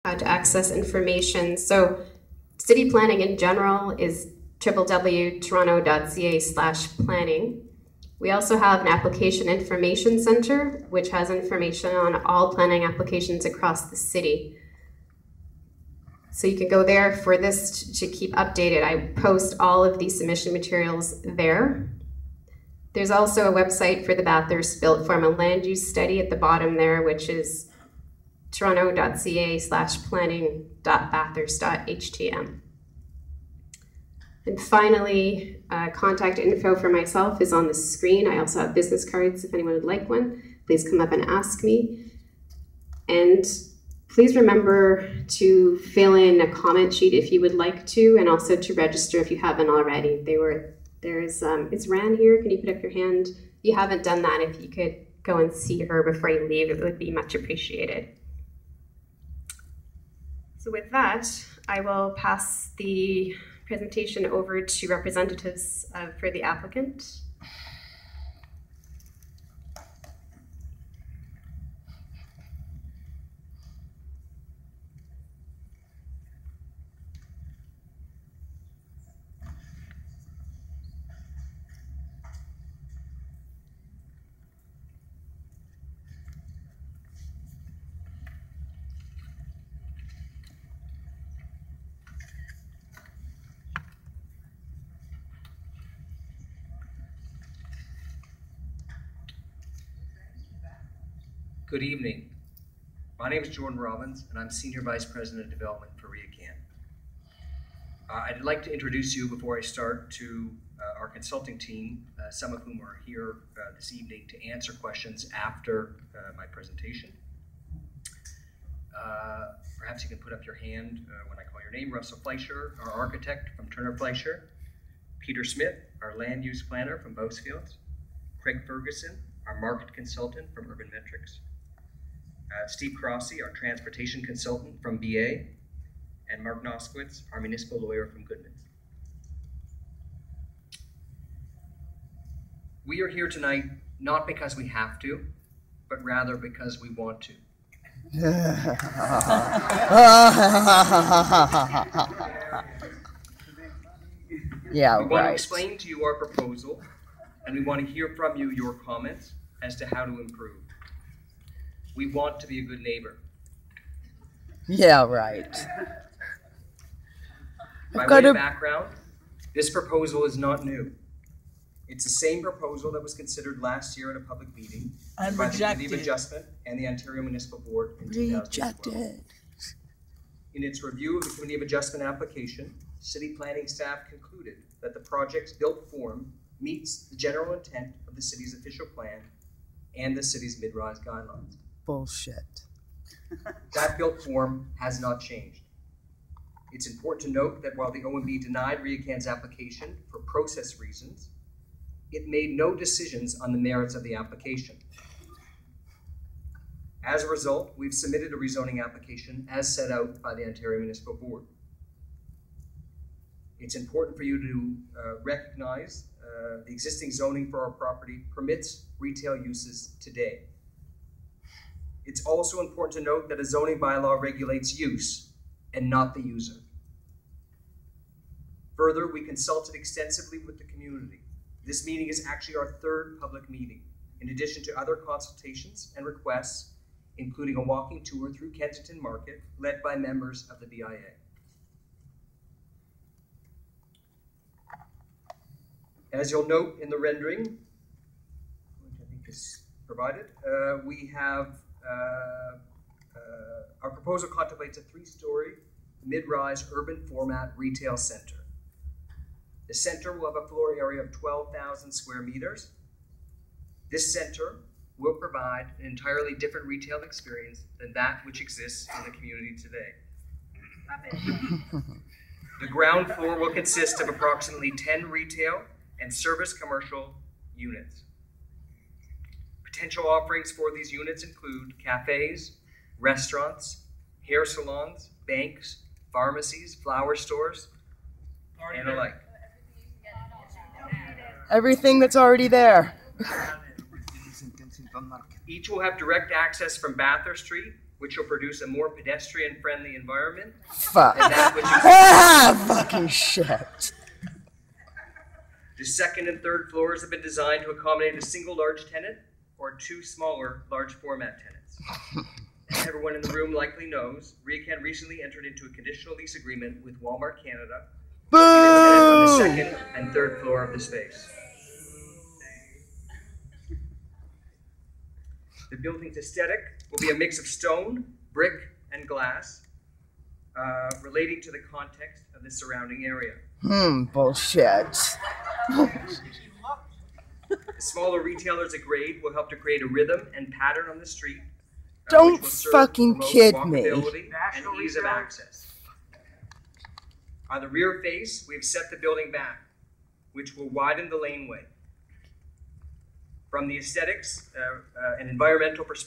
how to access information. So city planning in general is www.toronto.ca/planning. We also have an application information center, which has information on all planning applications across the city. So you can go there for this to keep updated. I post all of these submission materials there. There's also a website for the Bathurst Built Form and Land Use Study at the bottom there, which is toronto.ca/planning.bathurst.htm. And finally, contact info for myself is on the screen. I also have business cards if anyone would like one. Please come up and ask me. And please remember to fill in a comment sheet if you would like to, and also to register if you haven't already. It's Ran here. Can you put up your hand? If you haven't done that, if you could go and see her before you leave, it would be much appreciated. So with that, I will pass the presentation over to representatives for the applicant. Good evening. My name is Jordan Robbins, and I'm Senior Vice President of Development for RioCan. I'd like to introduce you before I start to our consulting team, some of whom are here this evening to answer questions after my presentation. Perhaps you can put up your hand when I call your name. Russell Fleischer, our architect from Turner Fleischer. Peter Smith, our land use planner from Bosefields. Craig Ferguson, our market consultant from Urban Metrics. Steve Crossie, our transportation consultant from BA, and Mark Noskowitz, our municipal lawyer from Goodman's. We are here tonight not because we have to, but rather because we want to. Yeah, we want to explain to you our proposal, and we want to hear from you your comments as to how to improve. We want to be a good neighbor. Yeah, right. By way of background, this proposal is not new. It's the same proposal that was considered last year at a public meeting by the Committee of Adjustment and the Ontario Municipal Board in 2012. In its review of the Committee of Adjustment application, City Planning staff concluded that the project's built form meets the general intent of the city's official plan and the city's mid-rise guidelines. Bullshit. That built form has not changed. It's important to note that while the OMB denied RioCan's application for process reasons, it made no decisions on the merits of the application. As a result, we've submitted a rezoning application as set out by the Ontario Municipal Board. It's important for you to recognize the existing zoning for our property permits retail uses today. It's also important to note that a zoning bylaw regulates use and not the user. Further, we consulted extensively with the community. This meeting is actually our third public meeting, in addition to other consultations and requests, including a walking tour through Kensington Market, led by members of the BIA. As you'll note in the rendering, which I think is provided, we have our proposal contemplates a 3-story mid-rise urban format retail center. The center will have a floor area of 12,000 square meters. This center will provide an entirely different retail experience than that which exists in the community today. The ground floor will consist of approximately 10 retail and service commercial units. Potential offerings for these units include cafes, restaurants, hair salons, banks, pharmacies, flower stores, and the like. Everything that's already there. Each will have direct access from Bathurst Street which will produce a more pedestrian-friendly environment. Fuck. And that which Fucking shit. The second and third floors have been designed to accommodate a single large tenant or two smaller large format tenants. Everyone in the room likely knows RioCan recently entered into a conditional lease agreement with Walmart Canada on the second and third floor of the space. The building's aesthetic will be a mix of stone, brick, and glass, relating to the context of the surrounding area. Bullshit. The smaller retailers at grade will help to create a rhythm and pattern on the street. Don't which will fucking kid me. Walkability and ease of access. On the rear face, we have set the building back, which will widen the laneway. From the aesthetics and environmental perspective,